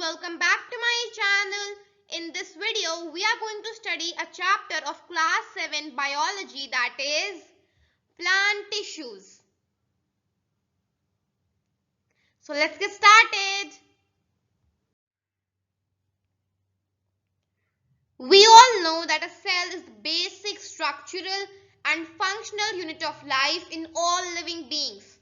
welcome back to my channel. In this video, we are going to study a chapter of class 7 biology, that is plant tissues. So let's get started. We all know that a cell is the basic structural and functional unit of life in all living beings.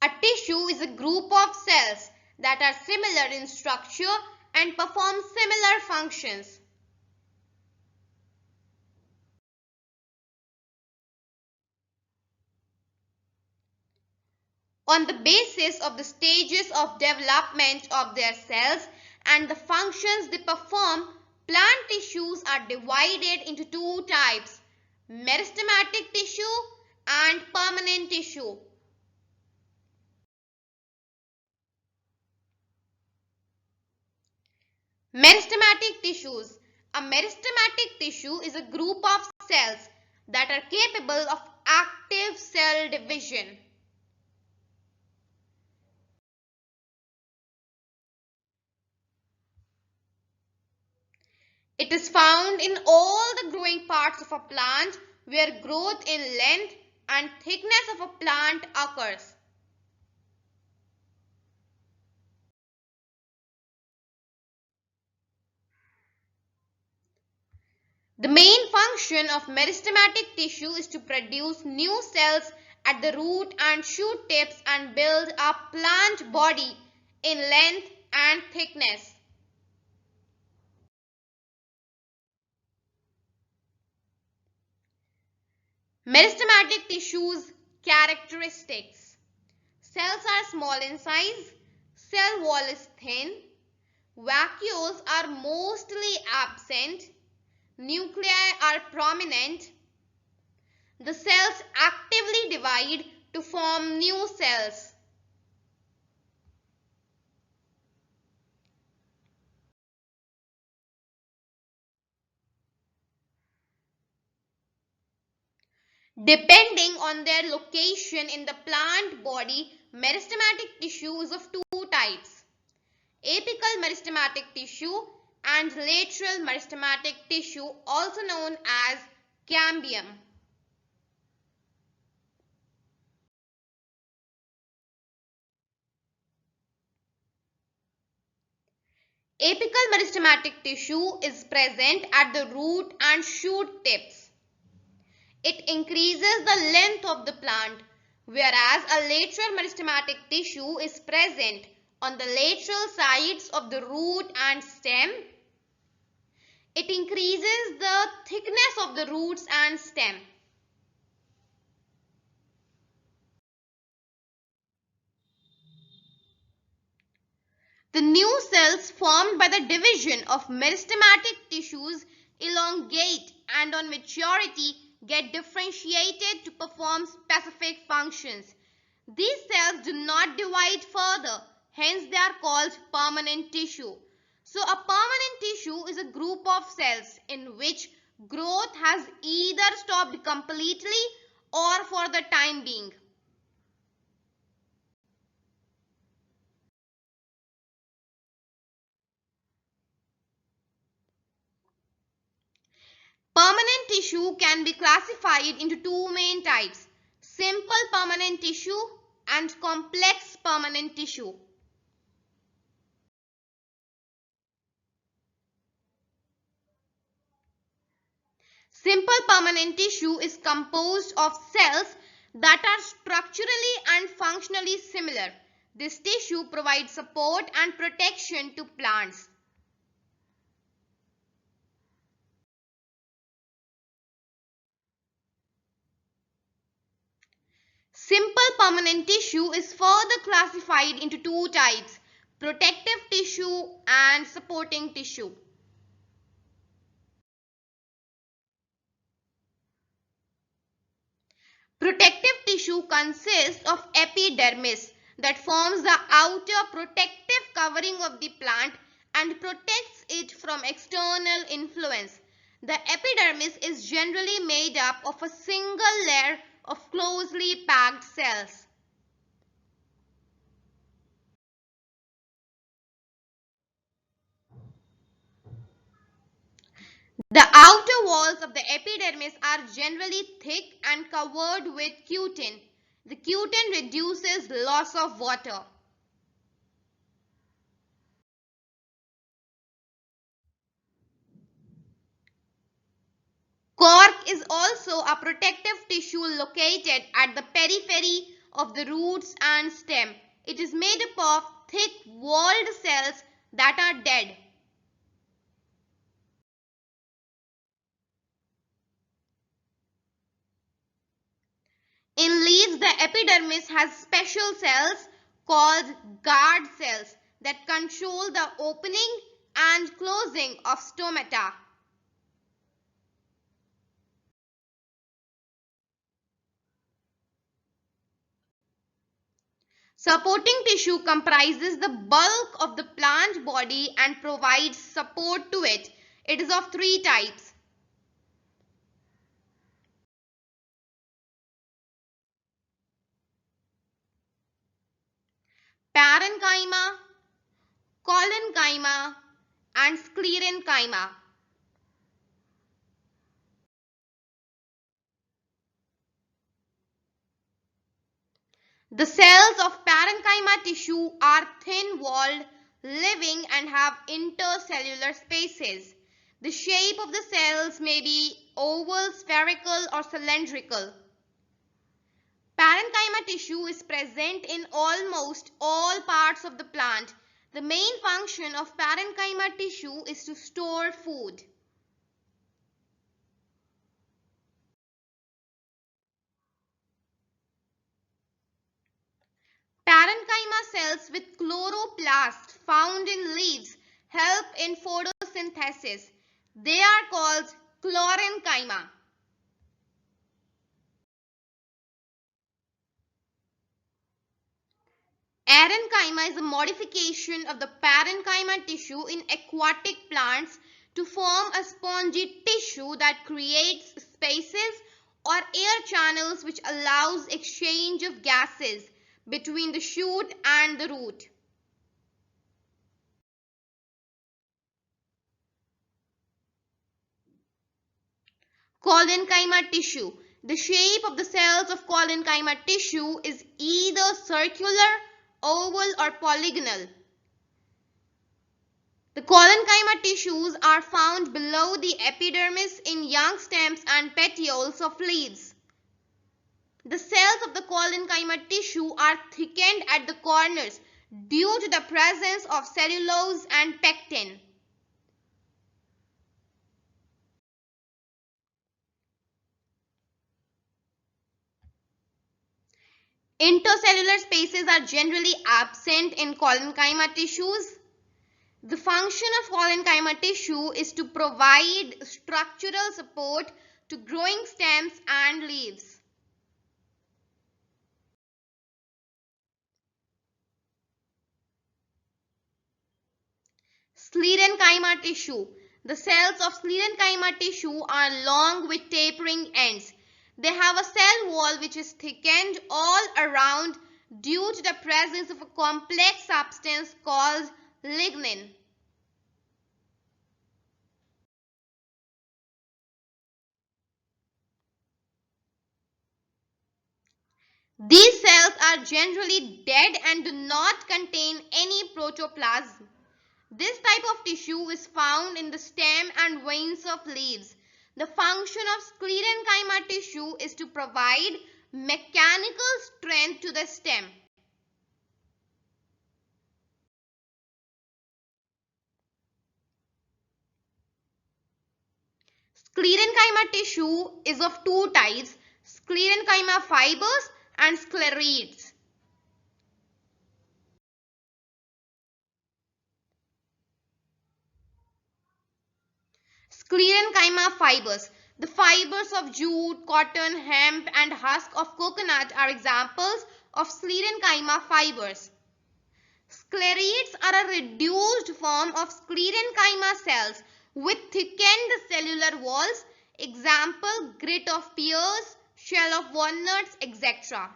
A tissue is a group of cells that are similar in structure and perform similar functions. On the basis of the stages of development of their cells and the functions they perform, plant tissues are divided into two types: meristematic tissue and permanent tissue. Meristematic tissues. A meristematic tissue is a group of cells that are capable of active cell division. It is found in all the growing parts of a plant where growth in length and thickness of a plant occurs. The main function of meristematic tissue is to produce new cells at the root and shoot tips and build a plant body in length and thickness. Meristematic tissues characteristics. Cells are small in size, cell wall is thin, vacuoles are mostly absent, nuclei are prominent. The cells actively divide to form new cells. Depending on their location in the plant body, meristematic tissue is of two types: apical meristematic tissue and lateral meristematic tissue, also known as cambium. Apical meristematic tissue is present at the root and shoot tips. It increases the length of the plant, whereas a lateral meristematic tissue is present on the lateral sides of the root and stem. It increases the thickness of the roots and stem. The new cells formed by the division of meristematic tissues elongate and on maturity get differentiated to perform specific functions. These cells do not divide further, hence they are called permanent tissue. So a permanent tissue is a group of cells in which growth has either stopped completely or for the time being. Permanent tissue can be classified into two main types: simple permanent tissue and complex permanent tissue. Simple permanent tissue is composed of cells that are structurally and functionally similar. This tissue provides support and protection to plants. Simple permanent tissue is further classified into two types: protective tissue and supporting tissue. Protective tissue consists of epidermis that forms the outer protective covering of the plant and protects it from external influence. The epidermis is generally made up of a single layer of closely packed cells. The outer walls of the epidermis are generally thick and covered with cutin. The cutin reduces loss of water. Cork is also a protective tissue located at the periphery of the roots and stem. It is made up of thick walled cells that are dead. In leaves, the epidermis has special cells called guard cells that control the opening and closing of stomata. Supporting tissue comprises the bulk of the plant body and provides support to it. It is of three types. Parenchyma, Collenchyma and Sclerenchyma. The cells of parenchyma tissue are thin-walled, living and have intercellular spaces. The shape of the cells may be oval, spherical or cylindrical. Parenchyma tissue is present in almost all parts of the plant. The main function of parenchyma tissue is to store food. Parenchyma cells with chloroplast found in leaves help in photosynthesis. They are called chlorenchyma. Aerenchyma is a modification of the parenchyma tissue in aquatic plants to form a spongy tissue that creates spaces or air channels which allows exchange of gases between the shoot and the root. Collenchyma tissue. The shape of the cells of collenchyma tissue is either circular, oval or polygonal. The collenchyma tissues are found below the epidermis in young stems and petioles of leaves. The cells of the collenchyma tissue are thickened at the corners due to the presence of cellulose and pectin. Intercellular spaces are generally absent in collenchyma tissues. The function of collenchyma tissue is to provide structural support to growing stems and leaves. Sclerenchyma tissue. The cells of sclerenchyma tissue are long with tapering ends. They have a cell wall which is thickened all around due to the presence of a complex substance called lignin. These cells are generally dead and do not contain any protoplasm. This type of tissue is found in the stem and veins of leaves. The function of sclerenchyma tissue is to provide mechanical strength to the stem. Sclerenchyma tissue is of two types, sclerenchyma fibers and sclereids. Sclerenchyma fibers. The fibers of jute, cotton, hemp and husk of coconut are examples of sclerenchyma fibers. Sclereids are a reduced form of sclerenchyma cells with thickened cellular walls, example grit of pears, shell of walnuts, etc.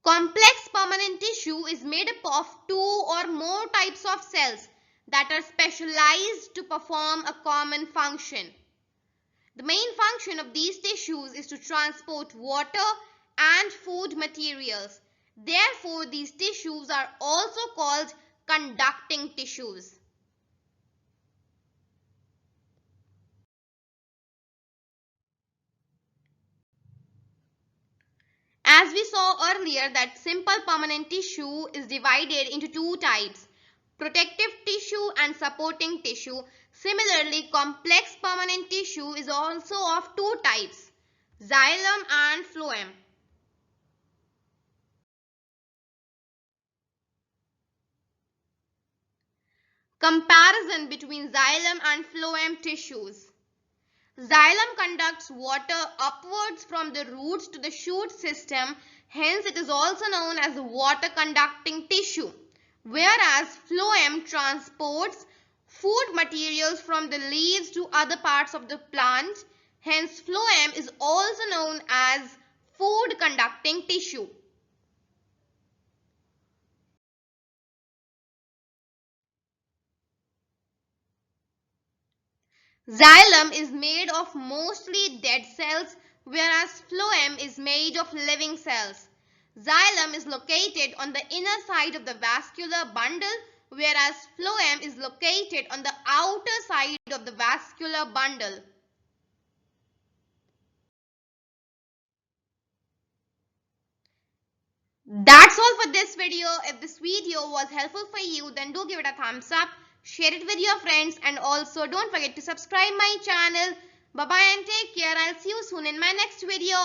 Complex permanent tissue is made up of two or more types of cells that are specialized to perform a common function. The main function of these tissues is to transport water and food materials. Therefore, these tissues are also called conducting tissues. As we saw earlier that simple permanent tissue is divided into two types, protective tissue and supporting tissue. Similarly, complex permanent tissue is also of two types, xylem and phloem. Comparison between xylem and phloem tissues. Xylem conducts water upwards from the roots to the shoot system, hence it is also known as a water conducting tissue, whereas phloem transports food materials from the leaves to other parts of the plant, hence phloem is also known as food conducting tissue. Xylem is made of mostly dead cells, whereas phloem is made of living cells. Xylem is located on the inner side of the vascular bundle, whereas phloem is located on the outer side of the vascular bundle. That's all for this video. If this video was helpful for you, then do give it a thumbs up, share it with your friends, and also don't forget to subscribe my channel. Bye bye and take care. I'll see you soon in my next video.